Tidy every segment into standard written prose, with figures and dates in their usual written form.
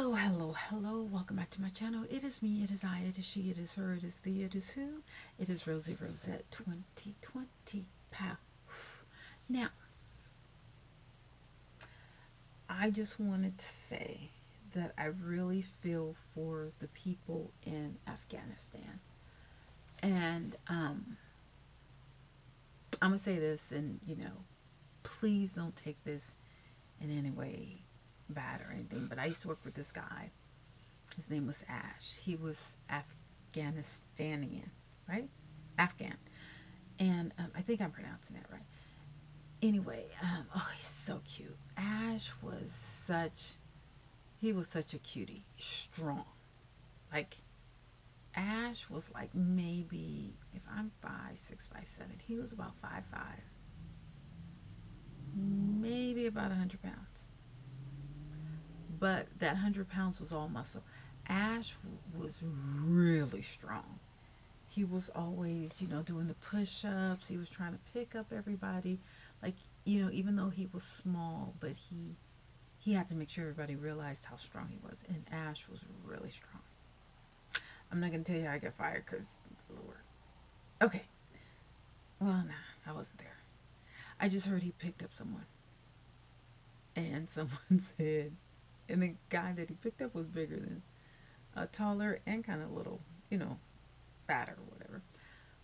Hello, hello, hello. Welcome back to my channel. It is me, it is I, it is she, it is her, it is thee, it is who. It is Rosie Rosette 2020. Pow. Now, I just wanted to say that I really feel for the people in Afghanistan. And I'm going to say this, and please don't take this in any way bad or anything, but I used to work with this guy. His name was Ash. He was Afghanistanian, right? Afghan. And I think I'm pronouncing that right. Anyway, oh, he's so cute. Ash was he was such a cutie. Strong. Like, Ash was like maybe, if I'm 5'6", 5'7", he was about 5'5", maybe about 100 pounds. But that 100 pounds was all muscle. Ash was really strong. He was always, doing the push-ups. He was trying to pick up everybody. Like, even though he was small, but he had to make sure everybody realized how strong he was. And Ash was really strong. I'm not gonna tell you how I got fired because Lord. Okay. Well, nah, I wasn't there. I just heard he picked up someone, and someone said, and the guy that he picked up was bigger than, taller and kind of little, you know, fatter or whatever.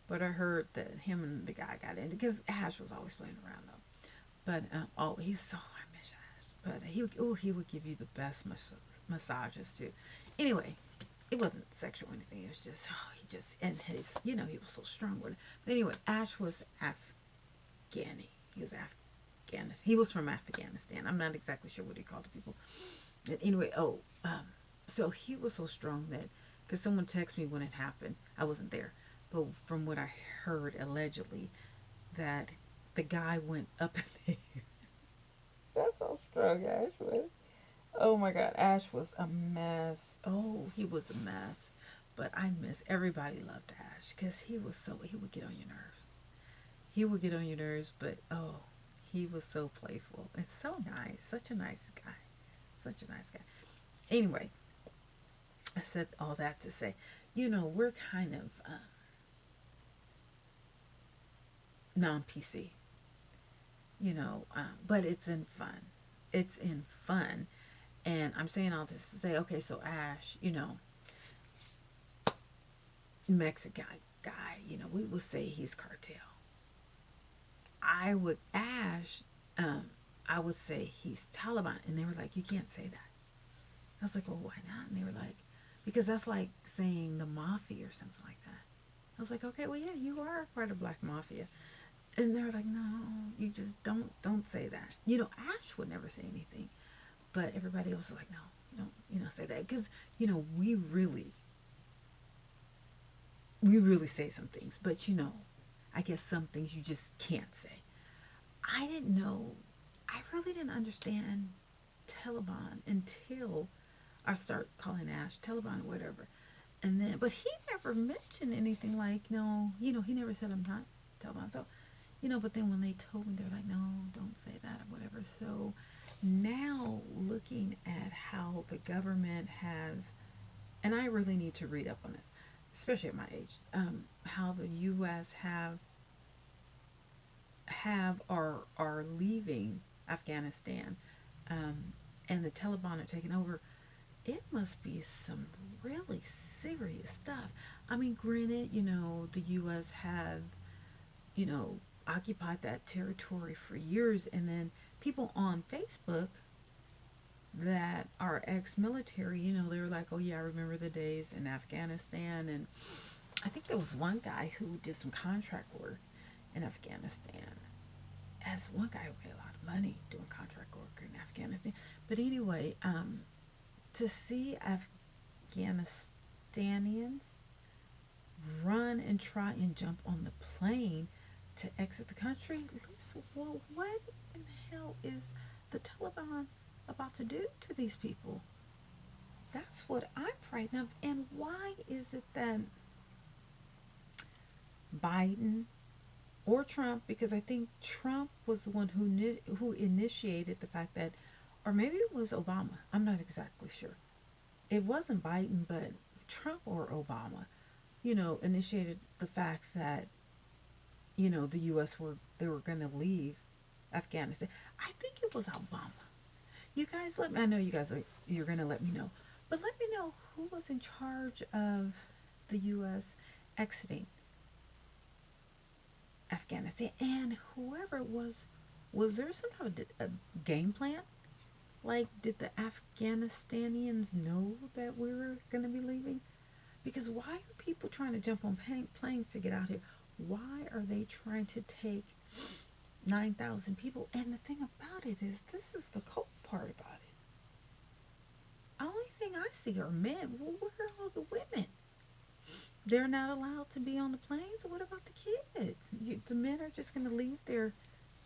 But I heard that him and the guy got in because Ash was always playing around though. But oh, he's so I miss Ash. But he would give you the best massages too. Anyway, it wasn't sexual or anything. It was just he just and his he was so strong with it. But anyway, Ash was Afghani. He was Afghanistan. He was from Afghanistan. I'm not exactly sure what he called the people. And anyway, so he was so strong that because someone texted me when it happened, I wasn't there, but from what I heard allegedly, that the guy went up in there. That's how strong Ash was. Oh my God, Ash was a mess. Oh, he was a mess. But I miss everybody loved Ash because he would get on your nerves. He would get on your nerves, but oh, he was so playful and so nice. Such a nice guy. Such a nice guy. Anyway, I said all that to say, we're kind of non-PC, but it's in fun. It's in fun. And I'm saying all this to say, okay, so Ash, Mexican guy, we would say he's cartel. I would Ash, I would say he's Taliban, and they were like, you can't say that. I was like, well, why not? And they were like, because that's like saying the mafia or something like that. I was like, okay, well, yeah, you are part of Black Mafia. And they were like, no, you just don't say that. Ash would never say anything, but everybody else was like, no, don't, say that because we really say some things, but I guess some things you just can't say. I didn't know, I really didn't understand Taliban until I start calling Ash Taliban or whatever. And then, but he never mentioned anything like, no, he never said I'm not Taliban. So, but then when they told me, they're like, no, don't say that or whatever. So now looking at how the government has, and I really need to read up on this, especially at my age, how the U.S. have or are leaving Afghanistan, um, and the Taliban are taking over. It must be some really serious stuff. I mean, granted, the U.S. have, you know, occupied that territory for years, and then people on Facebook that are ex-military, they were like, "Oh yeah, I remember the days in Afghanistan," and I think there was one guy who did some contract work in Afghanistan. As one guy who made a lot of money doing contract work in Afghanistan. But anyway, to see Afghanistanians run and try and jump on the plane to exit the country, Lisa, well, what in the hell is the Taliban about to do to these people? That's what I'm frightened of. And why is it that Biden or Trump, because I think Trump was the one who initiated the fact that, or maybe it was Obama. I'm not exactly sure. it wasn't Biden, but Trump or Obama, initiated the fact that, the U.S. they were going to leave Afghanistan. I think it was Obama. You guys let me. I know you're going to let me know, but let me know who was in charge of the U.S. exiting Afghanistan, and whoever it was there some kind of a game plan? Like, did the Afghanistanians know that we were going to be leaving? Because why are people trying to jump on planes to get out here? Why are they trying to take 9,000 people? And the thing about it is, this is the cold part about it. Only thing I see are men. Well, where are all the women? They're not allowed to be on the planes. What about the kids? The men are just going to leave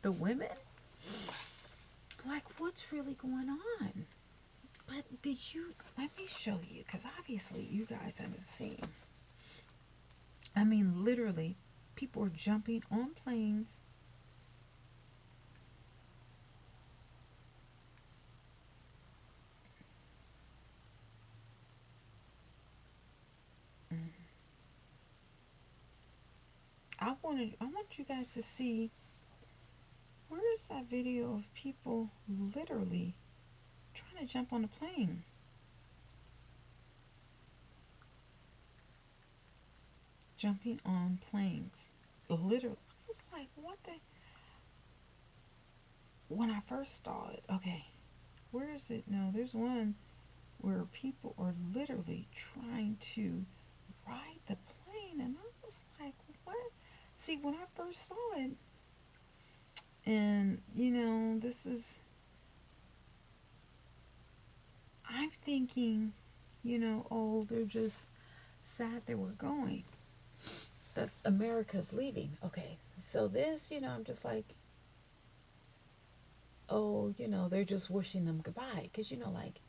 the women? Like, what's really going on? But let me show you, because obviously you guys haven't seen. I mean, literally, people are jumping on planes. I want you guys to see, where is that video of people literally trying to jump on a plane? Jumping on planes. Literally. I was like, what the? When I first saw it, okay, where is it? No, there's one where people are literally trying to ride the plane, and I was like, what? See, when I first saw it, and this is, I'm thinking, oh, they're just sad they were going, that America's leaving. Okay, so this, I'm just like, oh, they're just wishing them goodbye. Because, like,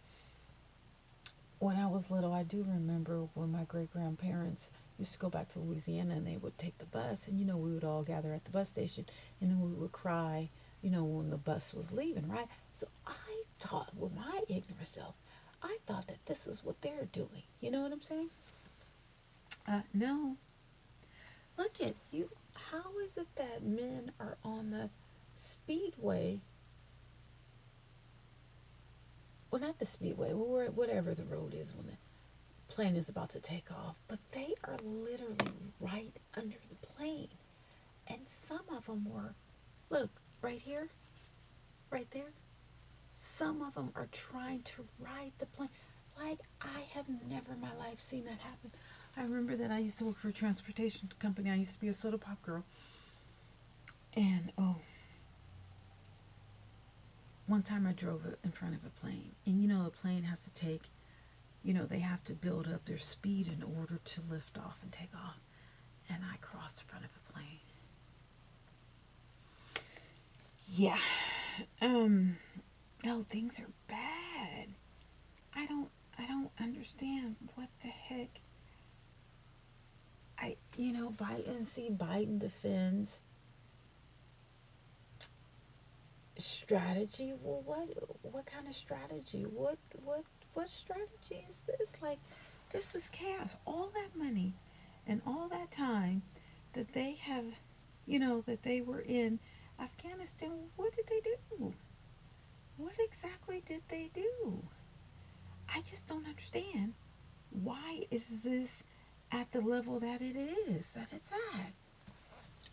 when I was little, I do remember when my great grandparents used to go back to Louisiana and they would take the bus, and, we would all gather at the bus station, and then we would cry, when the bus was leaving, right? So I thought, with my ignorant self, I thought that this is what they're doing. You know what I'm saying? No. Look at you. How is it that men are on the speedway? Well, not the speedway, whatever the road is when the plane is about to take off, but they are literally right under the plane. And some of them were, look, right here, right there. Some of them are trying to ride the plane. Like, I have never in my life seen that happen. I remember that I used to work for a transportation company. I used to be a soda pop girl. And, oh, one time I drove in front of a plane. And, a plane has to take, they have to build up their speed in order to lift off and take off. And I crossed in front of a plane. Yeah. No, things are bad. I don't understand what the heck. Biden defends strategy. Well, what kind of strategy? What strategy is this? Like, this is chaos. All that money and all that time that they have, that they were in Afghanistan, what did they do? What exactly did they do? I just don't understand. Why is this at the level that it is, that it's at?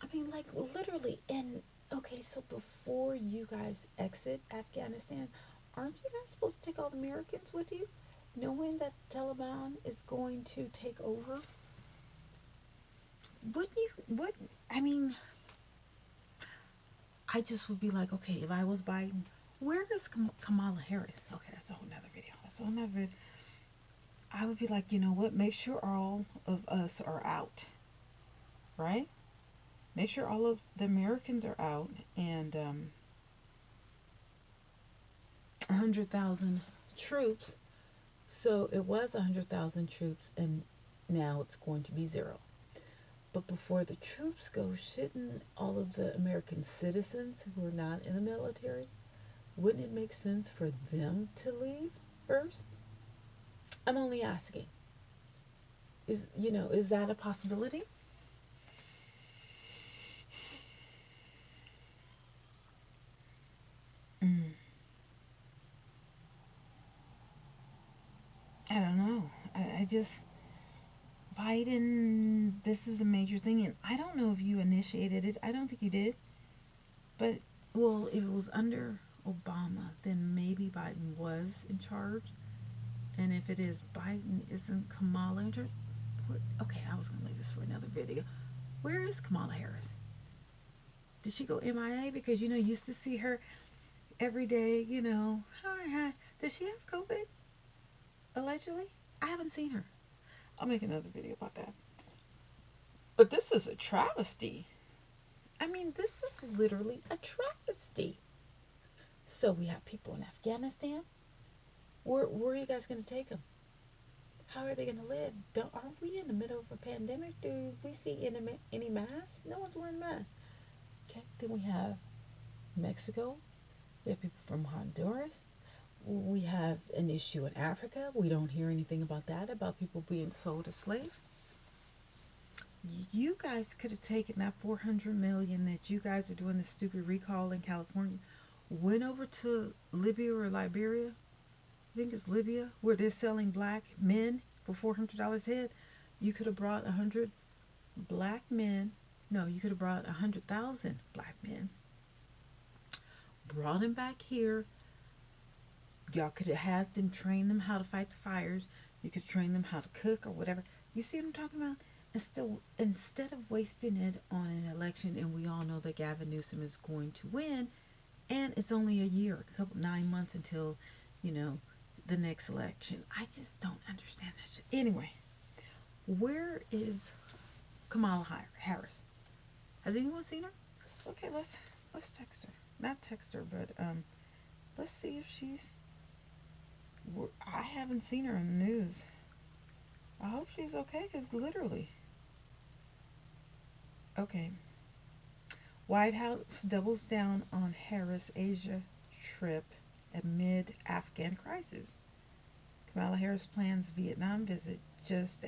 I mean, like, literally. And okay, so before you guys exit Afghanistan, aren't you guys supposed to take all the Americans with you, knowing that Taliban is going to take over? Wouldn't you? What? I mean, I just would be like, okay, if I was Biden, where is Kamala Harris? Okay, that's a whole nother video. That's a whole nother video. I would be like, you know what? Make sure all of us are out, right? Make sure all of the Americans are out, and 100,000 troops. So it was 100,000 troops, and now it's going to be zero. But before the troops go, shouldn't all of the American citizens who are not in the military, wouldn't it make sense for them to leave first? I'm only asking. Is that a possibility? Mm, I don't know. I just Biden. This is a major thing, and I don't know if you initiated it. I don't think you did, but well, if it was under Obama, then maybe Biden was in charge, and if it is Biden, isn't Kamala in charge? Okay, I was gonna leave this for another video. Where is Kamala Harris? Did she go MIA? Because you used to see her every day. Hi, hi. Does she have COVID? Allegedly, I haven't seen her. I'll make another video about that. But this is a travesty. I mean, this is literally a travesty. So we have people in Afghanistan. Where are you guys going to take them? How are they going to live? Aren't we in the middle of a pandemic? Do we see any masks? No one's wearing masks. Okay, then we have Mexico. We have people from Honduras. We have an issue in Africa. We don't hear anything about that, about people being sold as slaves. You guys could have taken that 400 million that you guys are doing the stupid recall in California, went over to Libya or Liberia. I think it's Libya, where they're selling black men for $400 a head. You could have brought 100 black men. No, you could have brought 100,000 black men, brought them back here. Y'all could have had them, train them how to fight the fires. You could train them how to cook or whatever. You see what I'm talking about? Instead of wasting it on an election, and we all know that Gavin Newsom is going to win, and it's only a year, 9 months until, you know, the next election. I just don't understand that shit. Anyway, where is Kamala Harris? Has anyone seen her? Okay, let's text her. Not text her, but let's see if she's. I haven't seen her in the news. I hope she's okay, cause literally. Okay. White House doubles down on Harris Asia trip amid Afghan crisis. Kamala Harris plans Vietnam visit just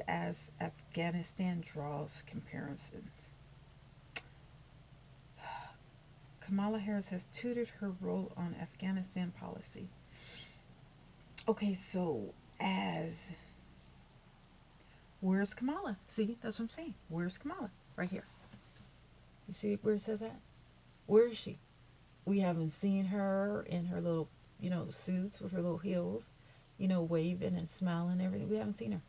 as Afghanistan draws comparisons. Kamala Harris has tutored her role on Afghanistan policy. Okay, so as where's Kamala? See, that's what I'm saying. Where's Kamala? Right here. You see where it says that? Where is she? We haven't seen her in her little, suits with her little heels, waving and smiling and everything. We haven't seen her.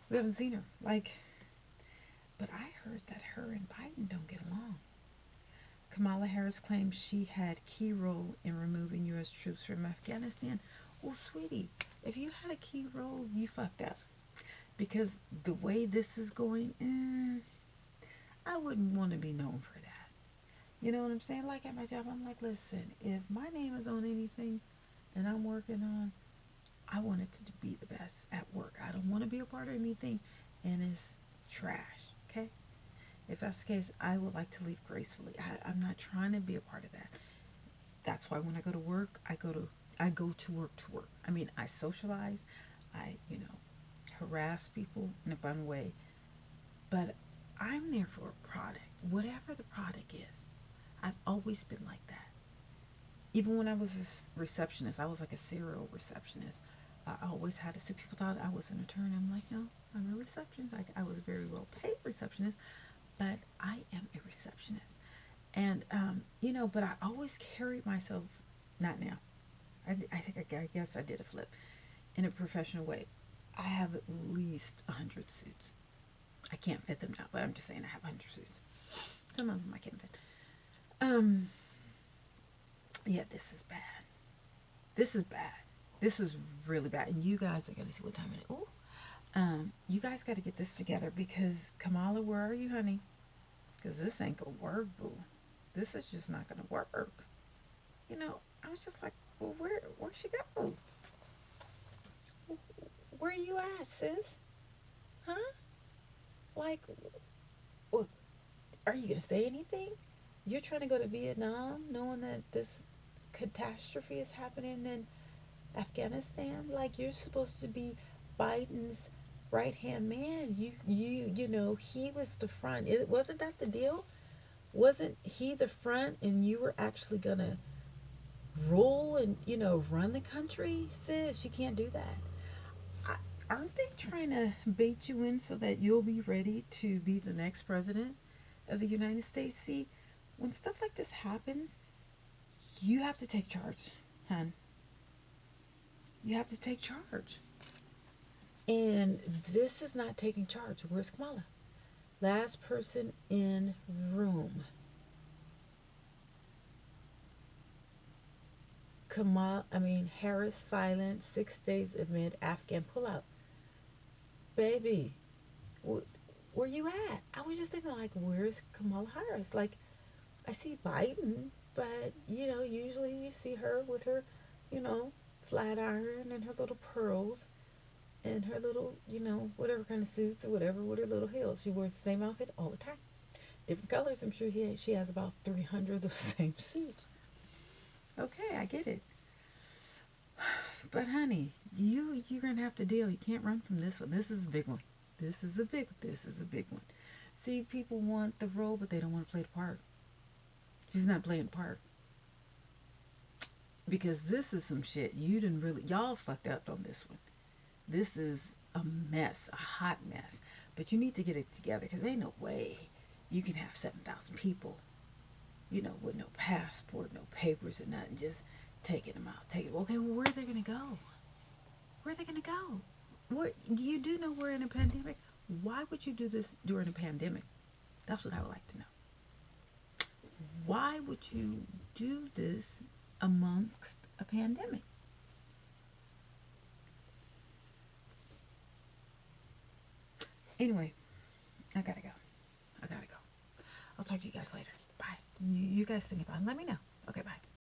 We haven't seen her. But I heard that her and Biden don't get along. Kamala Harris claims she had key role in removing U.S. troops from Afghanistan. Well, sweetie, if you had a key role, you fucked up. Because the way this is going, I wouldn't want to be known for that. You know what I'm saying? Like at my job, I'm like, listen, if my name is on anything and I'm working on, I want it to be the best at work. I don't want to be a part of anything and it's trash. Okay? If that's the case, I would like to leave gracefully. I'm not trying to be a part of that. That's why when I go to work, I go to work to work. I mean, I socialize, I harass people in a fun way, but I'm there for a product, whatever the product is. I've always been like that. Even when I was a receptionist, I was like a serial receptionist. I always had to. So people thought I was an attorney. I'm like, no, I'm a receptionist. I was a very well paid receptionist, but I am a receptionist. And but I always carried myself. Not now. I think I guess I did a flip in a professional way. I have at least 100 suits. I can't fit them now, but I'm just saying I have 100 suits. Some of them I can't fit. Um, yeah, this is bad. This is bad. This is really bad. And you guys, I gotta see what time it is. Oh, you guys got to get this together because Kamala, where are you, honey? Because this ain't gonna work, boo. This is just not gonna work. I was just like, well, where'd she go? Where you at, sis? Huh? Like, well, are you gonna say anything? You're trying to go to Vietnam, knowing that this catastrophe is happening, and Afghanistan, like you're supposed to be Biden's right hand man. You know, he was the front. It wasn't that the deal? Wasn't he the front and you were actually gonna rule and run the country? Sis, you can't do that. I, aren't they trying to bait you in so that you'll be ready to be the next president of the United States? See, when stuff like this happens, you have to take charge, hon. You have to take charge. And this is not taking charge. Where's Kamala? Last person in room. Harris silent 6 days amid Afghan pullout. Baby, where you at? I was just thinking, like, where's Kamala Harris? Like, I see Biden, but usually you see her with her, you know, flat iron and her little pearls and her little, whatever kind of suits or whatever with her little heels. She wears the same outfit all the time, different colors. I'm sure she has about 300 of the same suits. Okay, I get it. But honey, you're gonna have to deal. You can't run from this one. This is a big one. This is a big one. See, people want the role, but they don't want to play the part. She's not playing the part because this is some shit. You didn't really, y'all fucked up on this one. This is a mess, a hot mess. But you need to get it together because ain't no way you can have 7,000 people, with no passport, no papers, or nothing, just taking them out. Okay, well, where are they gonna go? Where are they gonna go? Where you do know we're in a pandemic? Why would you do this during a pandemic? That's what I would like to know. Why would you do this amongst a pandemic? Anyway, I gotta go. I gotta go. I'll talk to you guys later. Bye. You guys think about it. Let me know.